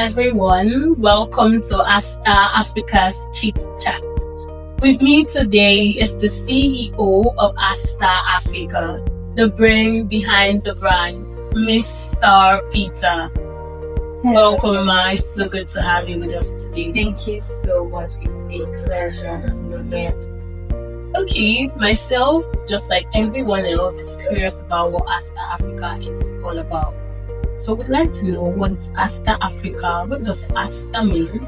everyone. Welcome to Asta Africa's Chitchat. With me today is the CEO of Asta Africa, the brain behind the brand, Mr. Peter. Hello. Welcome, Ma. It's so good to have you with us today. Thank you so much. It's a pleasure. Okay, myself, just like everyone else, is curious about what Asta Africa is all about. So we'd like to know what's Asta Africa, what does Asta mean,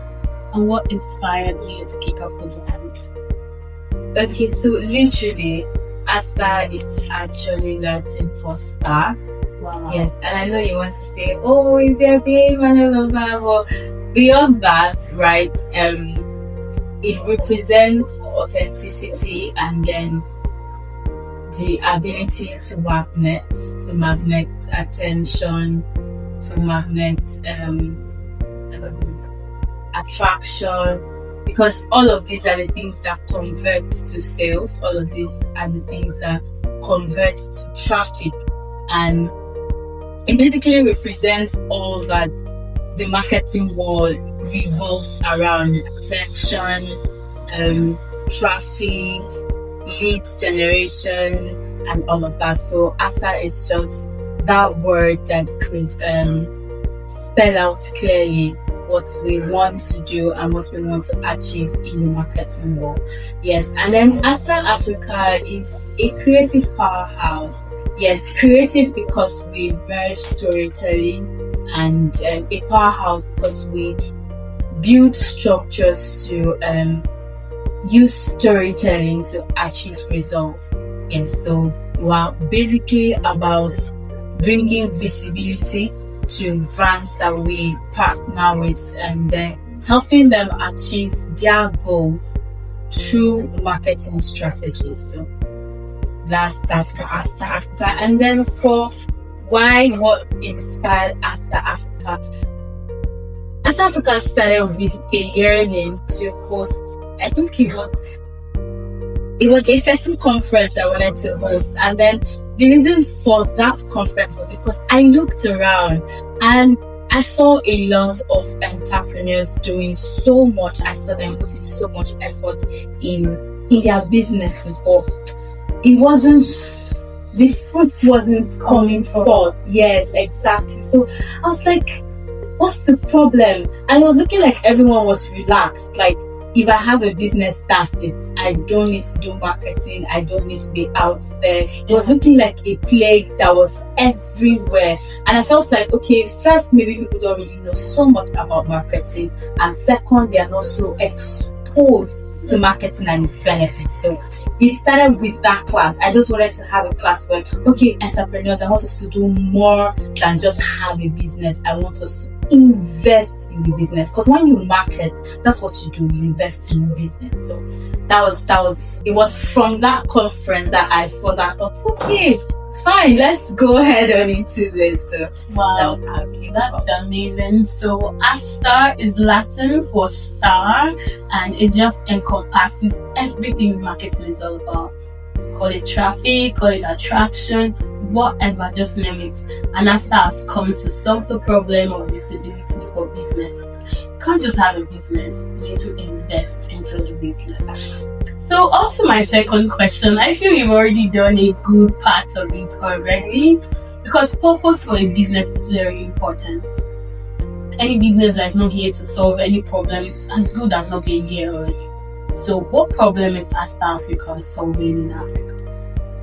and what inspired you to kick off the brand? Okay, so literally, Asta is actually Latin for star. Wow. Yes, and I know you want to say, oh, is there a babe and all of that, but beyond that, right, it represents authenticity and then the ability to magnet attention, to magnet attraction, because all of these are the things that convert to sales, all of these are the things that convert to traffic, and it basically represents all that the marketing world revolves around: attention, traffic, leads generation, and all of that. So Asta is just that word that could spell out clearly what we want to do and what we want to achieve in the marketing world. Yes, and then Asta Africa is a creative powerhouse. Yes, creative because we merge storytelling, and a powerhouse because we build structures to use storytelling to achieve results. Yes, so we're basically about bringing visibility to brands that we partner with and helping them achieve their goals through marketing strategies. So that's for Asta Africa. And then for what inspired Asta Africa? Asta Africa started with a yearning to host, I think it was a certain conference I wanted to host, and then the reason for that conference was because I looked around and I saw a lot of entrepreneurs doing so much. I saw them putting so much effort in their businesses, but the fruits wasn't coming forth. Yes, exactly. So I was like, what's the problem? And it was looking like everyone was relaxed. Like, if I have a business, that's it. I don't need to do marketing. I don't need to be out there. It was looking like a plague that was everywhere. And I felt like, okay, first, maybe people don't really know so much about marketing. And second, they are not so exposed to marketing and its benefits. So it started with that class. I just wanted to have a class where, okay, entrepreneurs, I want us to do more than just have a business. I want us to invest in the business, because when you market, that's what you do. You invest in business. So it was from that conference that I thought, okay, fine, let's go ahead on into this. So wow, that's amazing. So Asta is Latin for star, and it just encompasses everything marketing is all about. Call it traffic, call it attraction, whatever, just name it. And Asta has come to solve the problem of visibility for businesses. You can't just have a business, you need to invest into the business. So up to my second question, I feel you've already done a good part of it already, because purpose for a business is very important. Any business that is not here to solve any problem is as good as not being here already. So what problem is Asta Africa solving in Africa?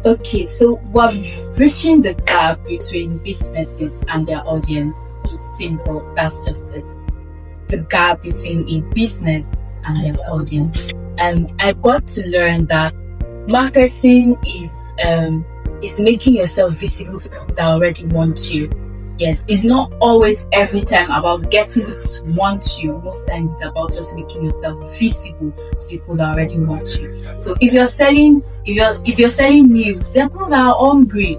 Okay, so we're bridging the gap between businesses and their audience. Simple, that's just it. The gap between a business and their audience. And I got to learn that marketing is making yourself visible to people that already want you. Yes, it's not always every time about getting people to want you. Most times it's about just making yourself visible to people that already want you. So if you're selling meals, there are people that are hungry.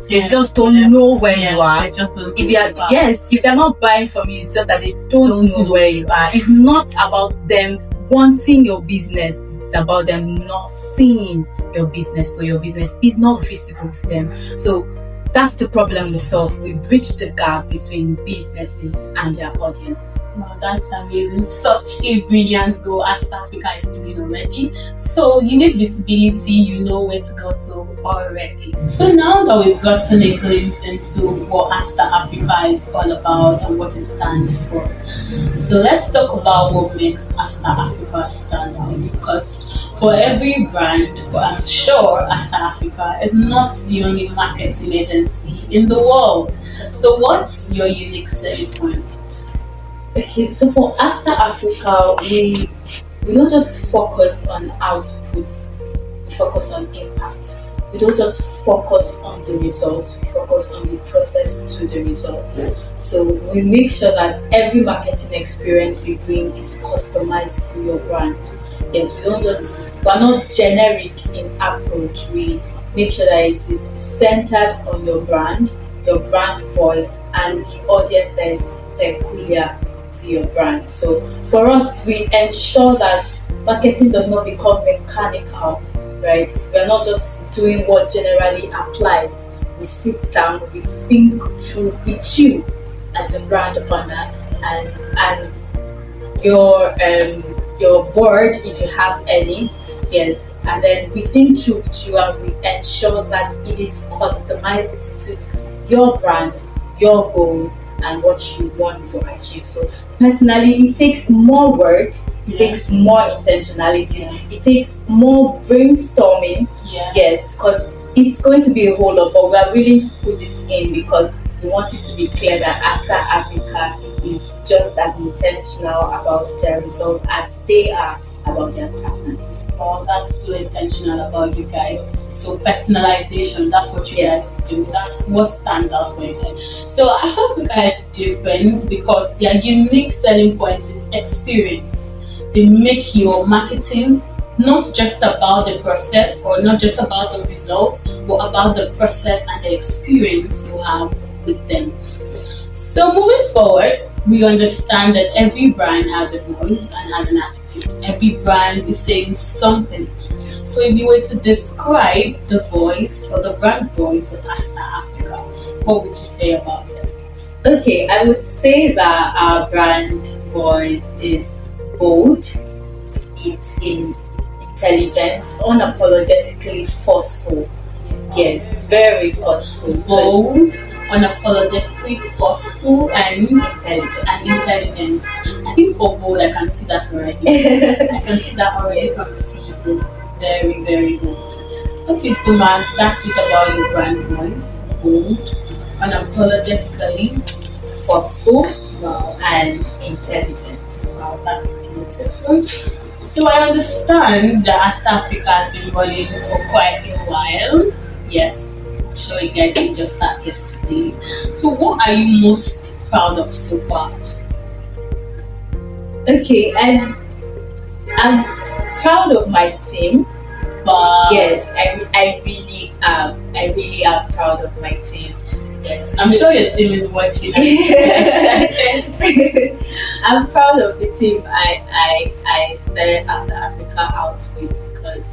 They just don't know where you are. They just don't if they're not buying from you, it's just that they don't know where you are. It's not about them wanting your business. It's about them not seeing your business. So your business is not visible to them. So that's the problem we solve. We bridge the gap between businesses and their audience. Wow, that's amazing. Such a brilliant goal Asta Africa is doing already. So you need visibility, you know where to go to already. So now that we've gotten a glimpse into what Asta Africa is all about and what it stands for, so let's talk about what makes Asta Africa stand out. Because for every brand, I'm sure Asta Africa is not the only marketing agency in the world. So what's your unique selling point? Okay, so for Asta Africa, we don't just focus on output, we focus on impact. We don't just focus on the results, we focus on the process to the results. So we make sure that every marketing experience we bring is customized to your brand. Yes, we're not generic in approach. We make sure that it is centered on your brand voice, and the audience that is peculiar to your brand. So for us, we ensure that marketing does not become mechanical, right? We're not just doing what generally applies. We sit down, we think through with you as a brand owner and your board, if you have any, yes. And then we think through with you and we ensure that it is customized to suit your brand, your goals, and what you want to achieve. So personally, it takes more work, it takes more intentionality, it takes more brainstorming. Yes, because it's going to be a whole lot, but we are willing to put this in because we want it to be clear that Asta Africa is just as intentional about their results as they are about their partners. Oh, that's so intentional about you guys. So personalization, that's what you guys do. That's what stands out for you guys. So Asta Africa is different because their unique selling point is experience. They make your marketing not just about the process or not just about the results, but about the process and the experience you have with them. So moving forward, we understand that every brand has a voice and has an attitude. Every brand is saying something. So if you were to describe the voice or the brand voice of Asta Africa, what would you say about it? Okay, I would say that our brand voice is bold, it's intelligent, unapologetically forceful. Yes, very forceful. Bold, unapologetically forceful, and intelligent. I think for bold, I can see that already. I can see that already from the CEO. Very, very bold. Okay, so man, that's it about your brand voice. Bold, unapologetically forceful, wow, and intelligent. Wow, that's beautiful. So I understand that Asta Africa has been running for quite a while. Yes, I'm sure you guys didn't just start yesterday. So what are you most proud of so far? Okay, I'm proud of my team. But yes, I really am. I really am proud of my team. Yes. I'm sure your team is watching. I'm proud of the team I started Asta Africa out with because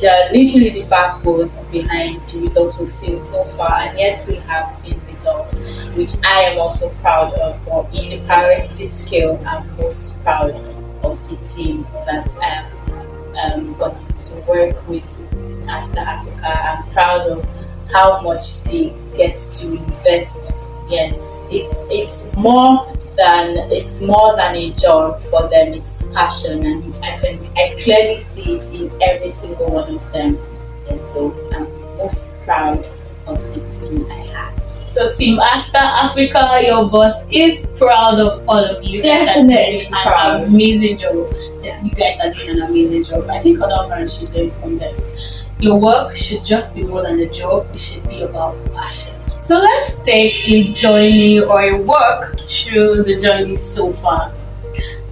they are literally the backbone behind the results we've seen so far, and yes, we have seen results, which I am also proud of. But in the priority scale, I'm most proud of the team that got to work with Asta Africa. I'm proud of how much they get to invest. Yes, it's more than a job for them. It's passion, and I clearly see it in every single one of them. Yes, so I'm most proud of the team I have. So Team Asta Africa, your boss is proud of all of you. Definitely proud. An amazing job. Yeah, you guys are doing an amazing job. I think other brands should learn from this. Your work should just be more than a job. It should be about passion. So let's take a journey or a walk through the journey so far.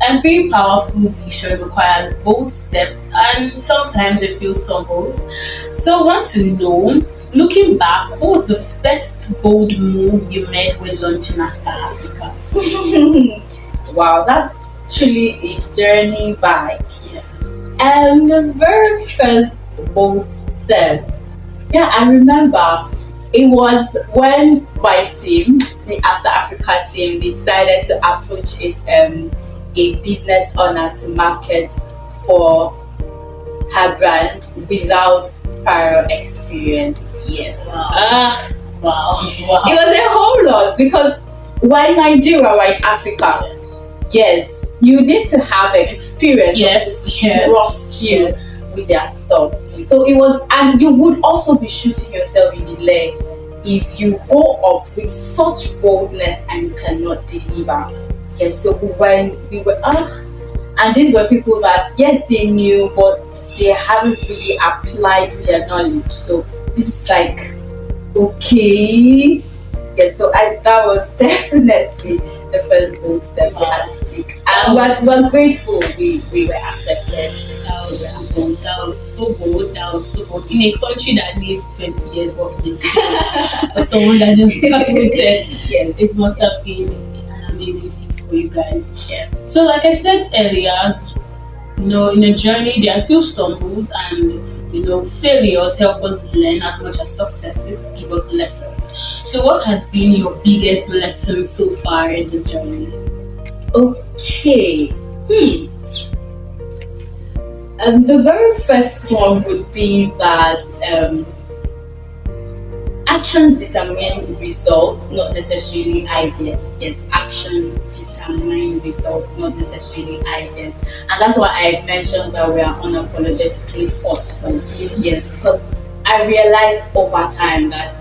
Every powerful vision requires bold steps and sometimes a few stumbles. So I want to know, looking back, what was the first bold move you made when launching Asta Africa? Wow, that's truly a journey back. Yes. And the very first bold step, yeah, I remember It was when my team, the Asta Africa team, decided to approach a business owner to market for her brand without prior experience. Yes. Wow. It was a whole lot because why Nigeria, why Africa? Yes. You need to have experience to trust you with their stuff. So it was, and you would also be shooting yourself in the leg if you go up with such boldness and you cannot deliver. Yes, so when we were and these were people that yes they knew but they haven't really applied their knowledge. So this is like okay. Yes, so that was definitely the first bold step we had to take. And we're grateful we were accepted. That was so bold. In a country that needs 20 years working experience, for someone that just graduated, it must have been an amazing feat for you guys. Yeah. So, like I said earlier, in a journey there are few stumbles and failures help us learn as much as successes give us lessons. So, what has been your biggest lesson so far in the journey? Okay. The very first one would be that actions determine results, not necessarily ideas. Yes, actions determine results, not necessarily ideas. And that's why I mentioned that we are unapologetically forceful. Yes, so I realized over time that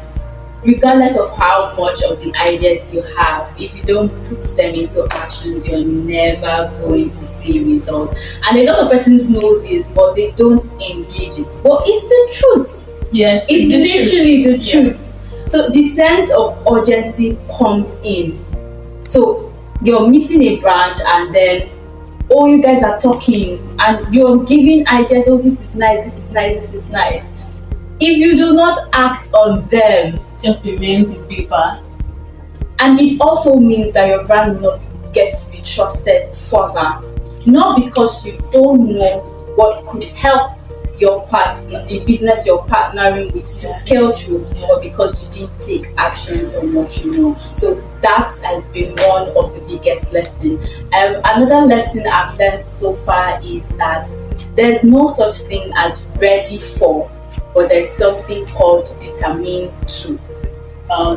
regardless of how much of the ideas you have, if you don't put them into actions, you're never going to see results. And a lot of persons know this, but they don't engage it. But it's the truth. Yes, it's literally the truth. So the sense of urgency comes in. So you're meeting a brand and then you guys are talking and you're giving ideas, this is nice, this is nice, this is nice. If you do not act on them, just remains in paper. And it also means that your brand will not get to be trusted further. Not because you don't know what could help the business you're partnering with to scale through, but because you didn't take actions on what you know. So that has been one of the biggest lessons. Another lesson I've learned so far is that there's no such thing as ready for, but there's something called determined to.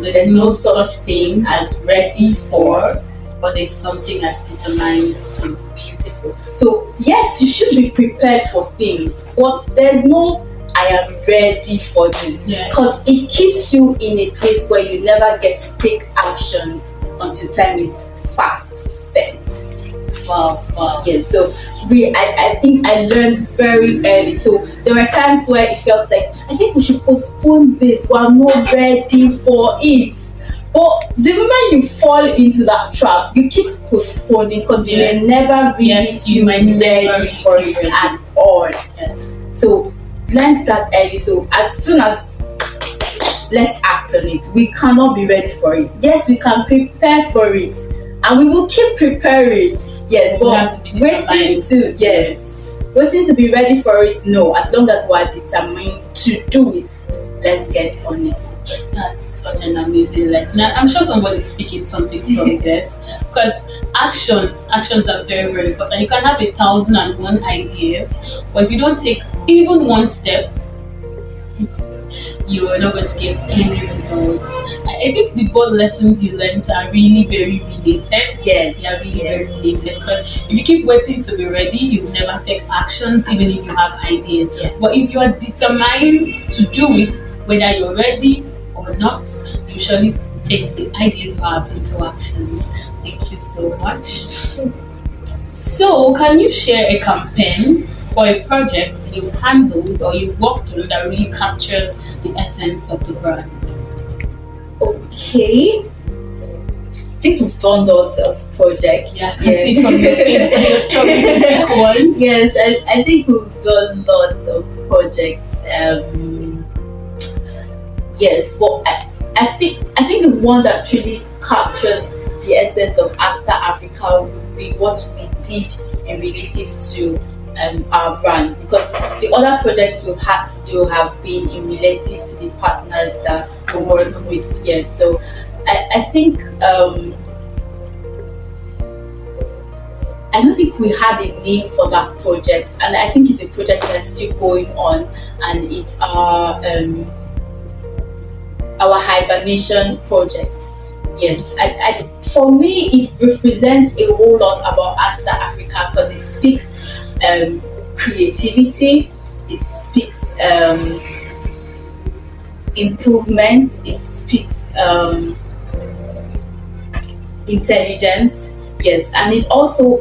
There's no such thing as ready for, but there's something as determined to. Beautiful. So yes, you should be prepared for things, but there's no I am ready for this, because it keeps you in a place where you never get to take actions until time is fast spent. Wow. Yes, so I think I learned very early. So there were times where it felt like I think we should postpone this, we're not ready for it. But the moment you fall into that trap, you keep postponing because you may never really feel ready for it at all. Yes. So learn that early. So as soon as let's act on it. We cannot be ready for it. Yes, we can prepare for it, and we will keep preparing. Yes, but waiting to be ready for it. No, as long as we are determined to do it, let's get on it. That's such an amazing lesson. I'm sure somebody's speaking something from this, because actions are very, very important. You can have 1,001 ideas, but if you don't take even one step, you are not going to get any results. I think the both lessons you learned are really very related. Yes, they are really very related, because if you keep waiting to be ready, you will never take actions, even if you have ideas. But if you are determined to do it, whether you're ready or not, you surely take the ideas you have into actions. Thank you so much. So, can you share a campaign or a project you've handled or you've worked on that really captures the essence of the brand? Okay. I think we've done lots of projects. Yeah, I can see from your face that you're struggling to pick one. Yes, I think we've done lots of projects. Yes, but I think the one that really captures the essence of Asta Africa would be what we did in relative to our brand, because the other projects we've had to do have been in relative to the partners that to work with. Yes, so I think I don't think we had a name for that project, and I think it's a project that's still going on, and it's our hibernation project. Yes, for me, it represents a whole lot about Asta Africa because it speaks creativity, it speaks improvement, it speaks intelligence. Yes, and it also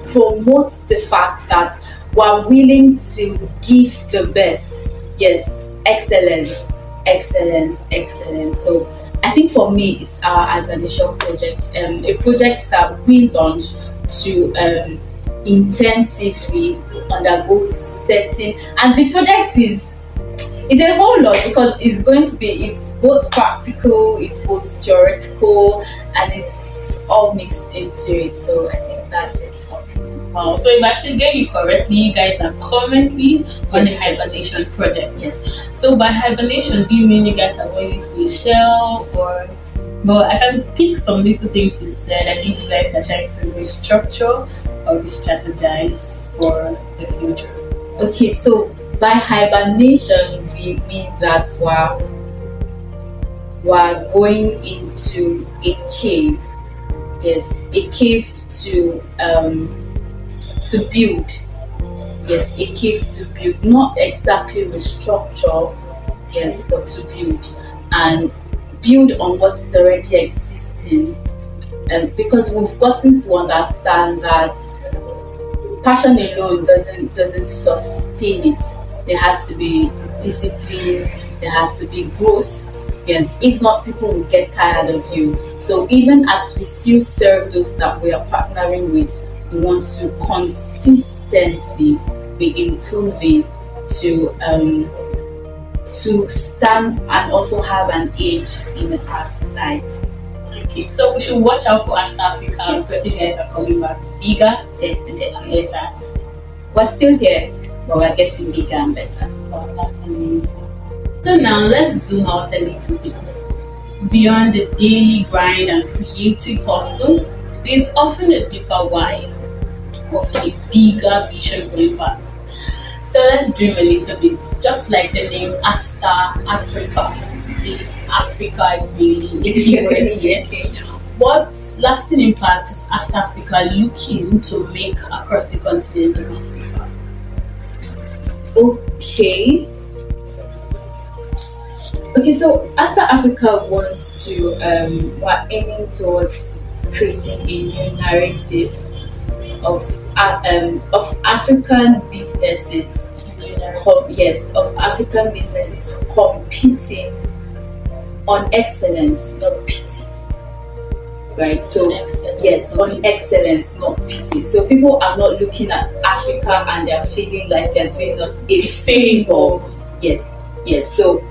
promotes the fact that we're willing to give the best. Yes, excellence, excellence, excellence. So I think for me, it's our hibernation project, a project that we launched to intensively undergo setting, and the project is a whole lot because it's both practical, it's both theoretical, and it's all mixed into it. So I think that's it. Wow. So if I should get you correctly, you guys are currently on the hibernation project. Yes. So by hibernation, do you mean you guys are going into a shell, or? But I can pick some little things you said. I think you guys are trying to restructure or re-strategize for the future. Okay, so by hibernation, we mean that we're going into a cave. Yes, a cave to build. Yes, a cave to build, not exactly restructure. Yes, but to build and build on what is already existing. Because we've gotten to understand that passion alone doesn't sustain it. There has to be discipline. There has to be growth. Yes, if not, people will get tired of you. So even as we still serve those that we are partnering with, we want to consistently be improving to stand and also have an edge in the society. Okay, so we should watch out for Asta Africa because you guys are coming back bigger, definitely better. We're still here, but we're getting bigger and better. Oh, that's amazing. So now let's zoom out a little bit. Beyond the daily grind and creative hustle, there's often a deeper why, often a bigger vision for impact. So let's dream a little bit, just like the name Asta Africa. The Africa is really a key word here. What lasting impact is Asta Africa looking to make across the continent of Africa? Okay, so Asta Africa wants to, we're aiming towards creating a new narrative of African businesses. Of African businesses competing on excellence, not pity. Right? So yes, on excellence, not pity. So people are not looking at Africa and they're feeling like they're doing us a favor. Yes. So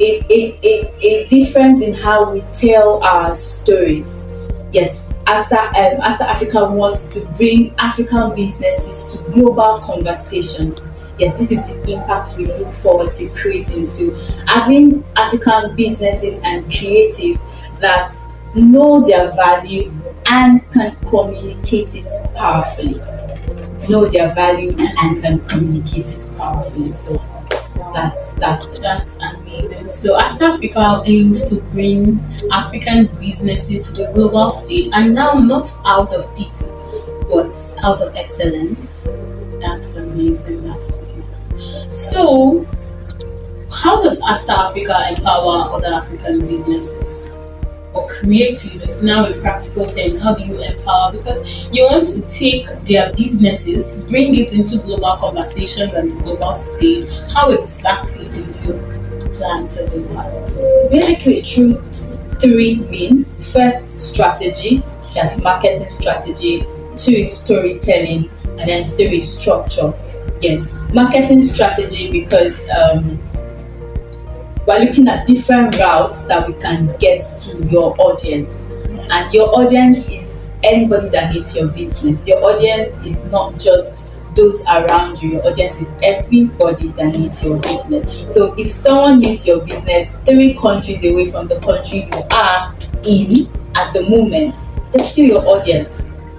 a difference in how we tell our stories. Yes, Asta Africa wants to bring African businesses to global conversations. Yes, this is the impact we look forward to creating, to having African businesses and creatives that know their value and can communicate it powerfully. Know their value and can communicate it powerfully. So that's amazing. So Asta Africa aims to bring African businesses to the global stage, and now not out of pity, but out of excellence. That's amazing. So, how does Asta Africa empower other African businesses or creatives? Now, in practical terms, how do you empower? Because you want to take their businesses, bring it into global conversations and the global stage. How exactly do you plan to do that? Basically, through three means. First, strategy. That's marketing strategy. 2 is storytelling, and then 3 is structure. Yes, marketing strategy, because we're looking at different routes that we can get to your audience. And your audience is anybody that needs your business. Your audience is not just those around you. Your audience is everybody that needs your business. So if someone needs your business 3 countries away from the country you are in at the moment, they're still your audience.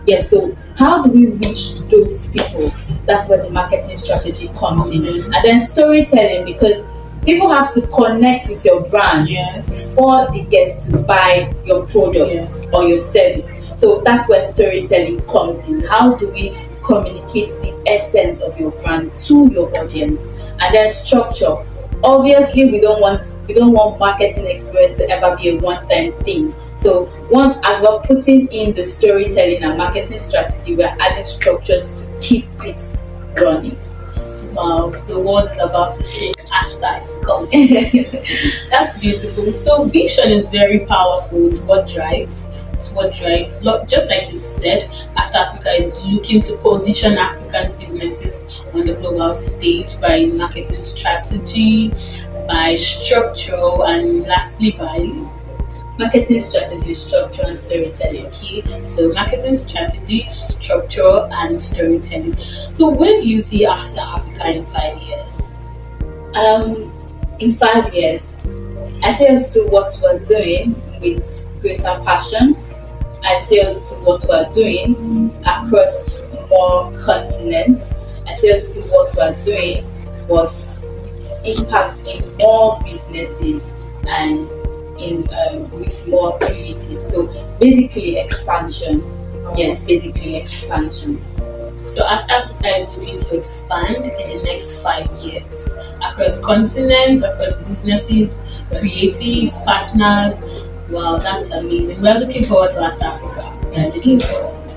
Yes, so how do we reach those people? That's where the marketing strategy comes in. And then storytelling, because people have to connect with your brand before they get to buy your product or your service. So that's where storytelling comes in. How do we communicate the essence of your brand to your audience? And then structure. Obviously, we don't want marketing experience to ever be a one-time thing. So once as we're putting in the storytelling and marketing strategy, we're adding structures to keep it running. Wow, the world is about to shake. Asta is coming. That's beautiful. So vision is very powerful. It's what drives. Just like you said, Asta Africa is looking to position African businesses on the global stage by marketing strategy, by structure, and lastly by marketing strategy, structure, and storytelling. Okay, so marketing strategy, structure, and storytelling. So where do you see Asta Africa in 5 years? In 5 years, I see us do what we're doing with greater passion. I see us do what we're doing across more continents. I see us do what we're doing with impact in more businesses and with more creative. So basically expansion. Yes, basically expansion. So Asta Africa is looking to expand in the next 5 years across continents, across businesses, creatives, partners. Wow, that's amazing. We're looking forward to Asta Africa. We're looking forward.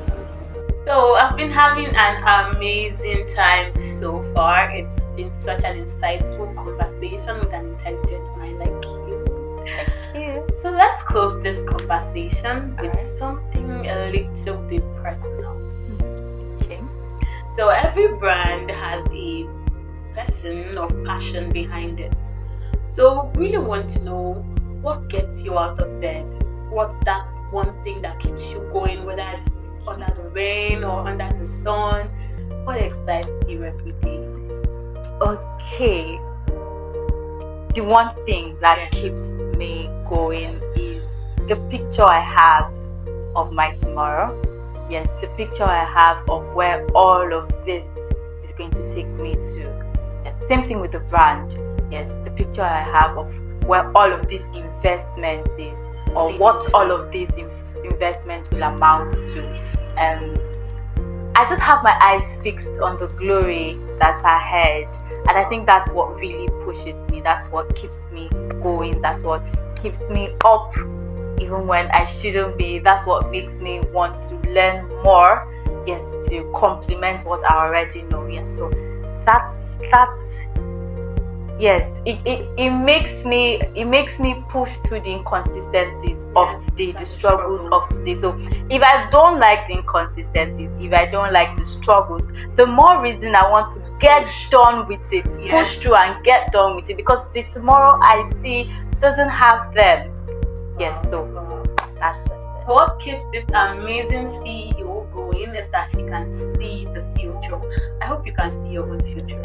So I've been having an amazing time so far. It's been such an insightful conversation with an intelligent mind like you. So let's close this conversation with something a little bit personal. Okay. So every brand has a person of passion behind it. So we really want to know what gets you out of bed. What's that one thing that keeps you going, whether it's under the rain or under the sun? What excites you every day? Okay. The one thing that keeps me going is the picture I have of my tomorrow. Yes, the picture I have of where all of this is going to take me to. Yes, same thing with the brand. Yes, the picture I have of where all of this investment is, or what all of these investments will amount to. I just have my eyes fixed on the glory that's ahead, and I think that's what really pushes me. That's what keeps me going. That's what keeps me up even when I shouldn't be. That's what makes me want to learn more. Yes, to complement what I already know. Yes, so that's yes, it makes me push through the inconsistencies of today, the struggles of today. So if I don't like the inconsistencies, if I don't like the struggles, the more reason I want to get done with it, push through and get done with it, because the tomorrow I see doesn't have them. Yes, so that's just it. So what keeps this amazing CEO going is that she can see the future. I hope you can see your own future.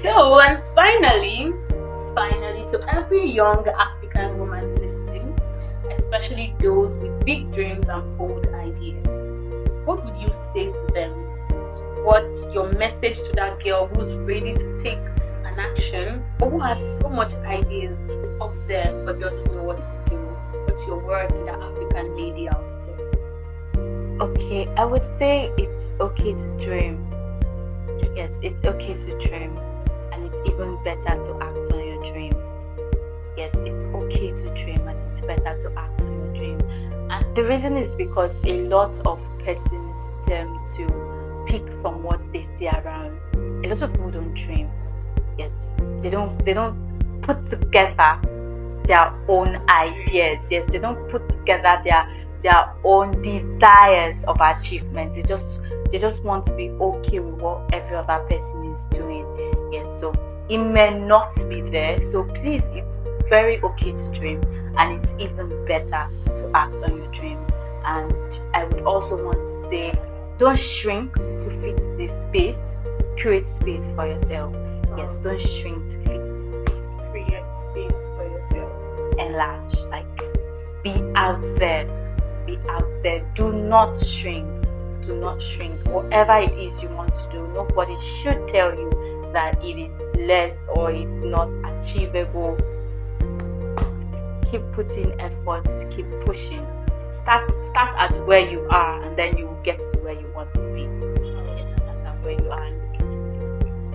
So, and finally, to every young African woman listening, especially those with big dreams and bold ideas, what would you say to them? What's your message to that girl who's ready to take an action, or who has so much ideas up there but doesn't know what to do? What's your word to that African lady out there? Okay, I would say it's okay to dream. Yes, it's okay to dream. It's even better to act on your dreams. Yes, it's okay to dream, and it's better to act on your dreams. And the reason is because a lot of persons tend to pick from what they see around. A lot of people don't dream. Yes, they don't put together their own ideas. Yes, they don't put together their own desires of achievement. They just want to be okay with what every other person is doing. Yes, so it may not be there. So please, it's very okay to dream, and it's even better to act on your dreams. And I would also want to say, don't shrink to fit this space. Create space for yourself. Yes, don't shrink to fit this space. Create space for yourself. Enlarge, like be out there. Be out there. Do not shrink. Do not shrink. Whatever it is you want to do, nobody should tell you that it is less or it's not achievable. Keep putting effort, keep pushing. Start at where you are, and then you will get to where you want to be. Yes, start at where you are and you get to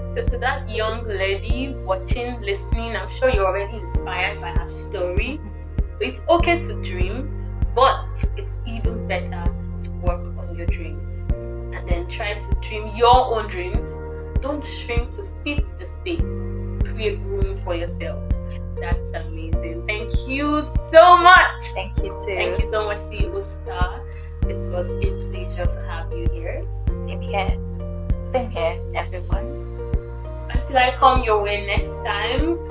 be. So to that young lady watching, listening, I'm sure you're already inspired by her story. So it's okay to dream, but it's even better to work on your dreams and then try to dream your own dreams. Don't shrink to fit the space. Create room for yourself. That's amazing. Thank you so much. Thank you too. Thank you so much, CEO Star. It was a pleasure to have you here. Same here. Same here, everyone. Until I come your way next time,